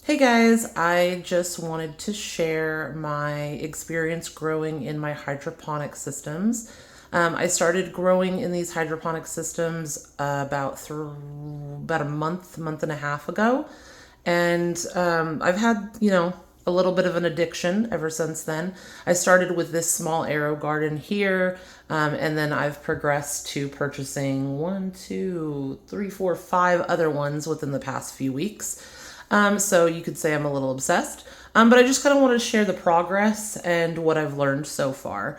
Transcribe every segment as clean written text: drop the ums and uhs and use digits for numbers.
Hey guys, I just wanted to share my experience growing in my hydroponic systems. I started growing in these hydroponic systems about a month and a half ago, and I've had a little bit of an addiction ever since then. I started with this small Aerogarden here, and then I've progressed to purchasing one, two, three, four, five other ones within the past few weeks. So you could say I'm a little obsessed. But I just kind of want to share the progress and what I've learned so far.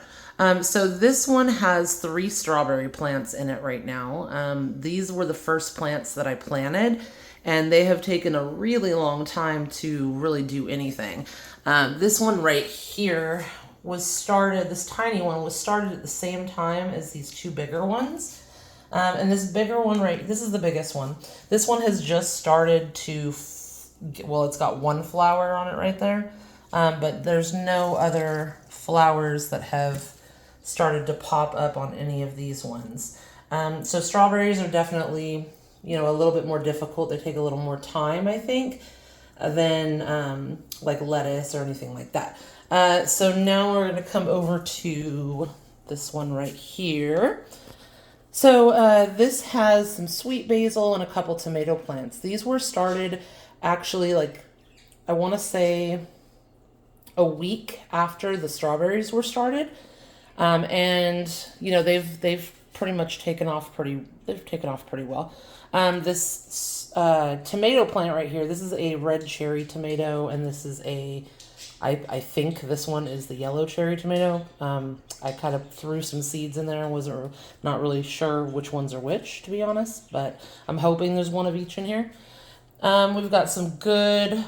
So this one has 3 strawberry plants in it right now. These were the first plants that I planted, and they have taken a really long time to really do anything. This one right here this tiny one was started at the same time as these 2 bigger ones. And this bigger one this is the biggest one. This one has just started to well, it's got 1 flower on it right there, but there's no other flowers that have started to pop up on any of these ones. So strawberries are definitely, a little bit more difficult. They take a little more time, I think, than like lettuce or anything like that. So now we're going to come over to this one right here. So this has some sweet basil and a couple tomato plants. These were started actually, like, I want to say a week after the strawberries were started, and they've pretty much taken off pretty well. This tomato plant right here, this is a red cherry tomato, and this is I think this one is the yellow cherry tomato. I kind of threw some seeds in there and wasn't not really sure which ones are which, to be honest, but I'm hoping there's one of each in here. We've got some good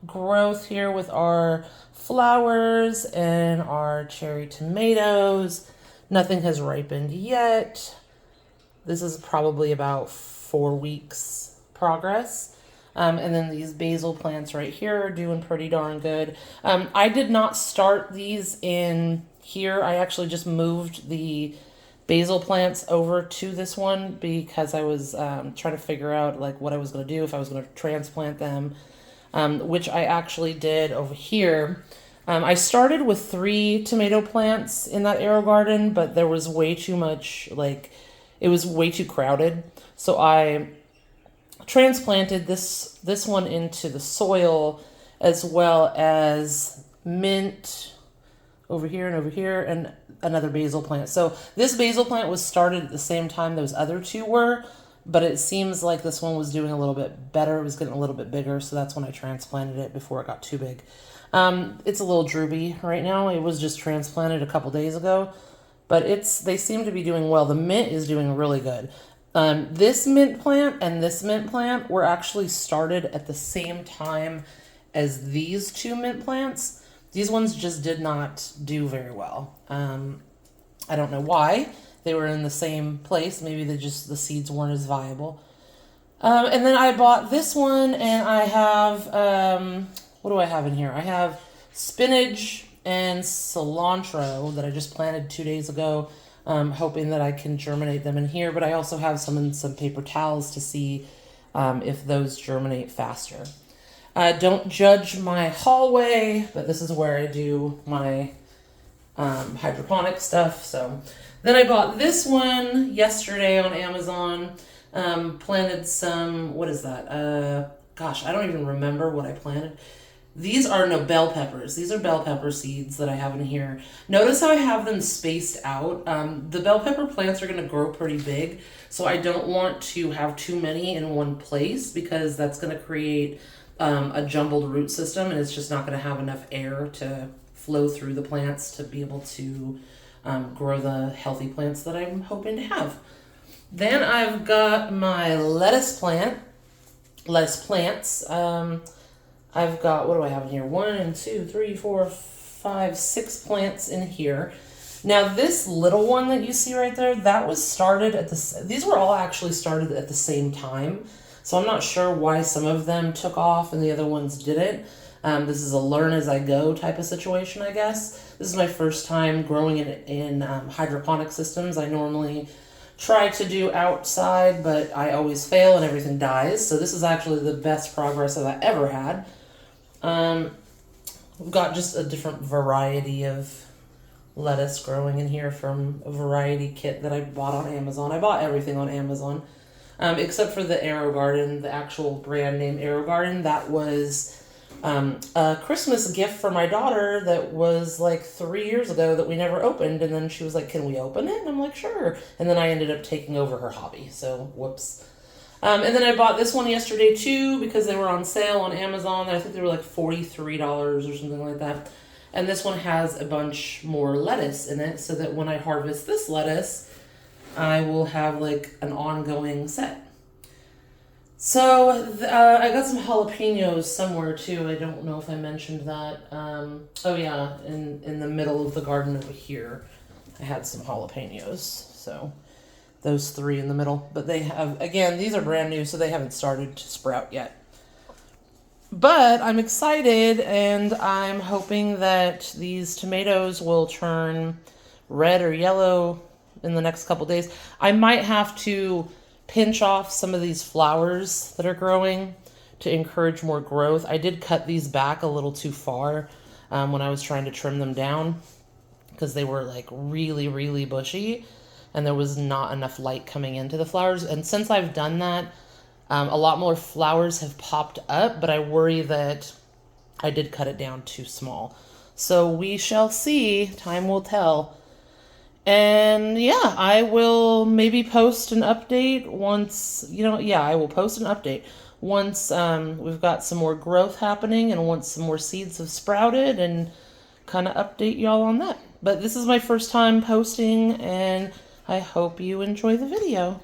growth here with our flowers and our cherry tomatoes. Nothing has ripened yet. This is probably about 4 weeks progress. And then these basil plants right here are doing pretty darn good. I did not start these in here. I actually just moved the basil plants over to this one because I was trying to figure out like what I was going to do, if I was going to transplant them, which I actually did over here. I started with 3 tomato plants in that Aerogarden, but there was way too much, it was way too crowded. So I transplanted this one into the soil, as well as mint over here and another basil plant. So this basil plant was started at the same time those other 2 were, but it seems like this one was doing a little bit better. It was getting a little bit bigger, so that's when I transplanted it before it got too big. It's a little droopy right now. It was just transplanted a couple days ago, but they seem to be doing well. The mint is doing really good. This mint plant and this mint plant were actually started at the same time as these 2 mint plants. These ones just did not do very well. I don't know why. They were in the same place. Maybe the seeds weren't as viable. And then I bought this one, and I have, what do I have in here? I have spinach and cilantro that I just planted 2 days ago, hoping that I can germinate them in here. But I also have some in some paper towels to see if those germinate faster. Don't judge my hallway, but this is where I do my hydroponic stuff. So then I bought this one yesterday on Amazon. Planted some, what is that? Gosh, I don't even remember what I planted. These are bell peppers. These are bell pepper seeds that I have in here. Notice how I have them spaced out. The bell pepper plants are going to grow pretty big, so I don't want to have too many in one place because that's going to create a jumbled root system, and it's just not going to have enough air to flow through the plants to be able to grow the healthy plants that I'm hoping to have. Then I've got my lettuce plants. I've got, what do I have in here? 1, 2, 3, 4, 5, 6 plants in here. Now this little one that you see right there, that was started these were all actually started at the same time. So I'm not sure why some of them took off and the other ones didn't. This is a learn as I go type of situation, I guess. This is my first time growing in hydroponic systems. I normally try to do outside, but I always fail and everything dies. So this is actually the best progress that I ever had. We've got just a different variety of lettuce growing in here from a variety kit that I bought on Amazon. I bought everything on Amazon, except for the Aerogarden, the actual brand name Aerogarden. That was a Christmas gift for my daughter that was like 3 years ago that we never opened. And then she was like, "Can we open it?" And I'm like, "Sure." And then I ended up taking over her hobby. So whoops. And then I bought this one yesterday too because they were on sale on Amazon. I think they were like $43 or something like that. And this one has a bunch more lettuce in it so that when I harvest this lettuce, I will have like an ongoing set. So I got some jalapenos somewhere too. I don't know if I mentioned that. Oh yeah, in the middle of the garden over here, I had some jalapenos. So those three in the middle. But they have, again, these are brand new, so they haven't started to sprout yet. But I'm excited, and I'm hoping that these tomatoes will turn red or yellow in the next couple days. I might have to pinch off some of these flowers that are growing to encourage more growth. I did cut these back a little too far when I was trying to trim them down because they were like really, really bushy and there was not enough light coming into the flowers. And since I've done that, a lot more flowers have popped up, but I worry that I did cut it down too small. So we shall see. Time will tell. And yeah, I will maybe post an update once, I will post an update once we've got some more growth happening and once some more seeds have sprouted and kind of update y'all on that. But this is my first time posting and I hope you enjoy the video.